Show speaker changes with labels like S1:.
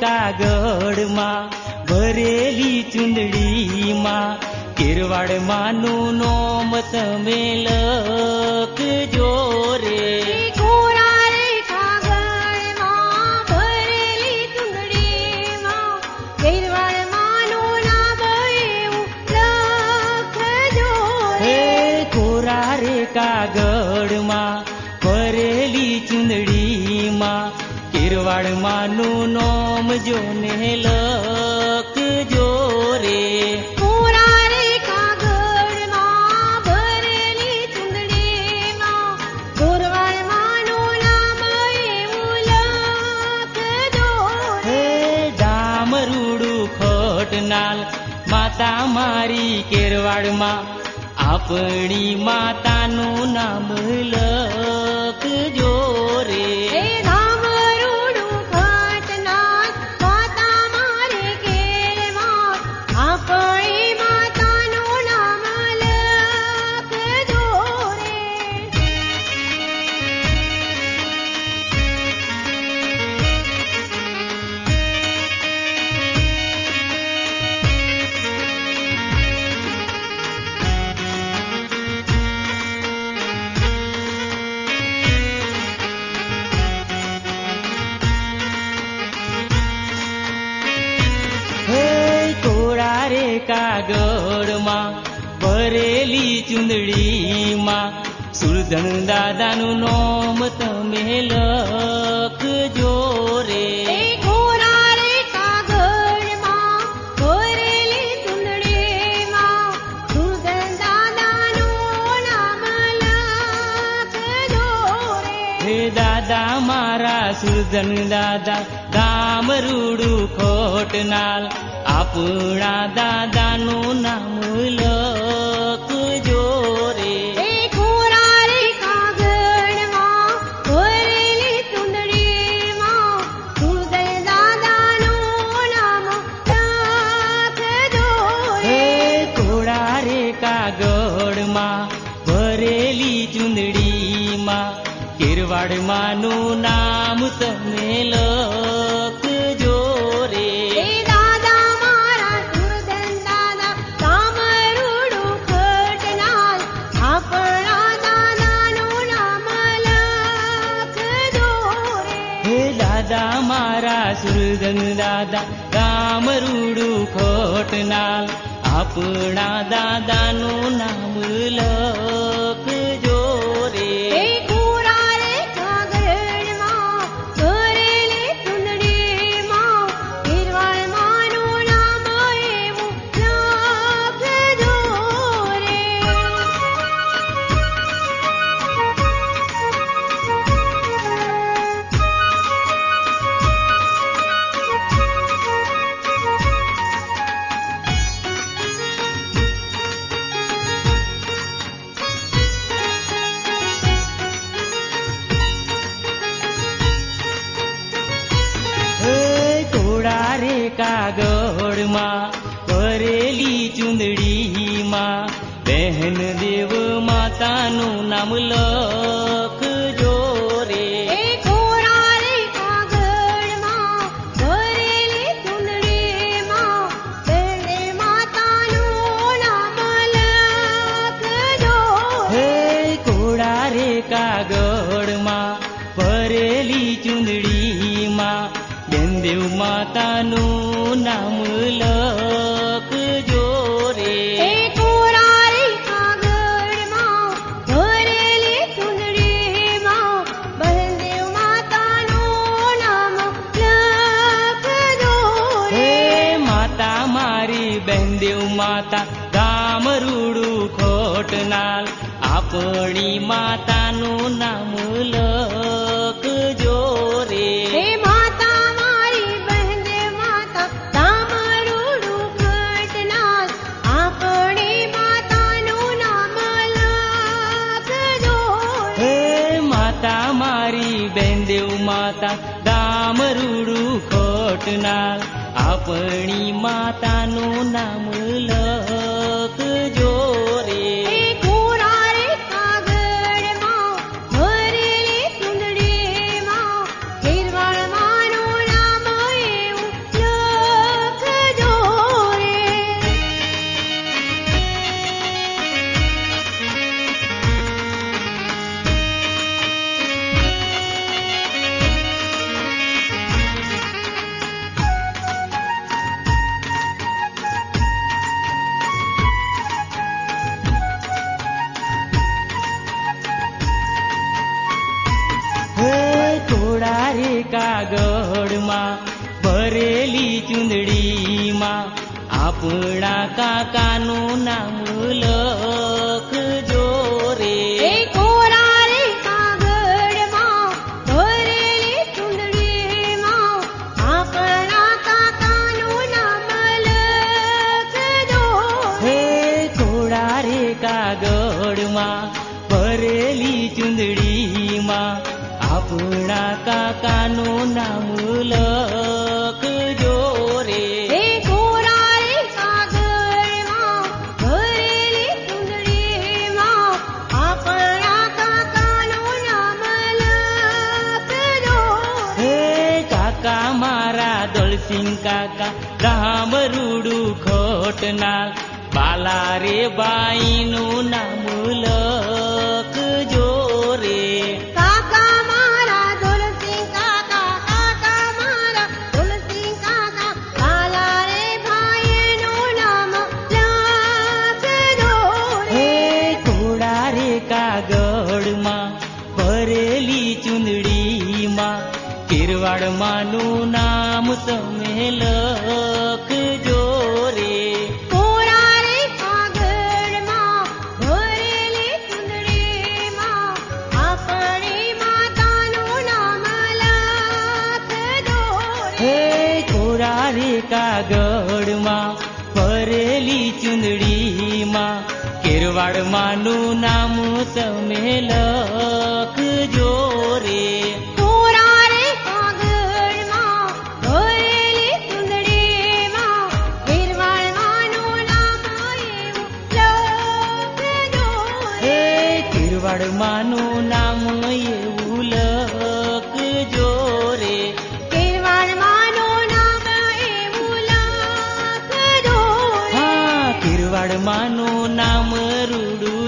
S1: કાગળમાં ભરેલી ચૂંદડીમાં કેરવાડમાંનું નોમ તમે લખજો રે.
S2: કોરા રે કાગળમાં ભરેલી ચૂંદડીમાં કેરવાડમાંનું નામ એવું લખજો
S1: હે
S2: રે.
S1: કોરા રે કાગળમાં ભરેલી ચૂંદડીમાં કેરવાડમાંનું નોમ જોને લખજો રે.
S2: કોરા રે કાગળમાં ભરેલી ચૂંદડીમાં કેરવાડમાંનું નામ એવું લખજો
S1: હે
S2: રે.
S1: ડામરૂડું ખોટનાલ માતા મારી કેરવાડમાં આપણી માતાનું નામ લખજો રે.
S2: હે ડામરૂડું ખોટનાલ માતા મારે કેરવાડ આપણી માતાનું નામ લખજો રે.
S1: હે કોરા રે કાગળમાં ભરેલી ચૂંદડીમાં સુરધન દાદાનું નોમ તમે લખજો રે.
S2: હે કોરા રે કાગળમાં ભરેલી ચૂંદડીમાં સુરધન દાદાનું નામ લખજો રે.
S1: હે દાદા મારા સુરધન દાદા ડામરૂડું ખોટનાલ આપણા દાદાનું નામ લખજો રે.
S2: હે કોરા રે કાગળમાં ભરેલી ચૂંદડીમાં સુરધન દાદાનું નામ લખજો
S1: હે
S2: રે.
S1: કોરા રે કાગળમાં ભરેલી ચૂંદડીમાં કેરવાડમાંનું નામ તમે લખજો રે.
S2: હે દાદા મારા સુરધન દાદા ડામરૂડું ખોટનાલ આપણા દાદાનું નામ લખજો રે.
S1: હે દાદા મારા સુરધન દાદા ડામરૂડું ખોટનાલ આપણા દાદાનું નામ લખજો રે.
S2: હે કોરા રે કાગળમાં ભરેલી ચૂંદડીમાં કેરવાડમાંનું નામ એવું લખજો રે.
S1: હે કોરા રે કાગળમાં ભરેલી ચૂંદડીમાં બહેન દેવ માતાનું નામ લખજો રે.
S2: હે કોરા રે કાગળમાં ભરેલી ચૂંદડીમાં બેને માતાનું નામ લખજો
S1: હે
S2: રે.
S1: કોરા રે કાગળમાં ભરેલી ચૂંદડીમાં બેનદેવ માતાનું નામ લખજો રે.
S2: હે કોરા રે કાગળમાં ભરેલી ચૂંદડીમાં બહેનદેવ માતાનું નામ લખજો
S1: હે
S2: રે.
S1: માતા મારી બેનદેવ માતા ડામરૂડું ખોટનાલ આપણી માતાનું નામ લખજો રે.
S2: હે માતા મારી બહેનદેવ માતા ડામરૂડું ખોટનાલ આપણી માતાનું નામ લખજો
S1: હે
S2: રે.
S1: માતા મારી બેનદેવ માતા ડામરૂડું ખોટનાલ આપણી માતાનું નામ લખજો રે.
S2: હે કોરા રે કાગળમાં ભરેલી ચૂંદડીમાં કેરવાડમાંનું નામ એવું
S1: કાગળમાં ભરેલી ચૂંદડીમાં આપણા કાકાનું નામ લખજો રે.
S2: એ કોરા રે કાગળમાં ભરેલી ચૂંદડીમાં આપણા કાકાનું નામ લખજો
S1: હે થોડા રે કાગળમાં ભરેલી ચૂંદડીમાં આપણા કાકાનું નામ લખજો રે.
S2: એ કોરા રે કાગળમાં ભરેલી ચૂંદડીમાં આપણા કાકાનું નામ લખજો
S1: હે કાકા મારા દોલસિંહ કાકા રામ રૂડું ખોટનાર બાલા રે બાઈનું નામ લખજો રે.
S2: કાકા મારા દોલસિંહ કાકા કાકા મારા દોલસિંહ કાકા કાલા રે ભાઈનું નામ લખજો
S1: હે
S2: રે.
S1: થોડા રે કાગળમાં ભરેલી ચૂંદડીમાં કિરવાડમાંનું નામ તમે લખજો રે.
S2: કોરા રે કાગળમાં ભરેલી ચૂંદડીમાં આપણી માતાનું નામ લખજો
S1: હે
S2: રે.
S1: થોડા રે કાગળમાં ભરેલી ચૂંદડીમાં કિરવાડમાંનું નામ તમે લખજો રે.
S2: કોરા રે કાગળમાં ભરેલી ચૂંદડીમાં ગિરવાળમાંનું નામ એવું લખજો
S1: હે
S2: રે.
S1: કિરવાડમાંનું નામ એવું લખજો રે.
S2: ગિરવાળમાંનું નામ એવું લખજો રે.
S1: હા કિરવાડમાંનું નામ રૂડું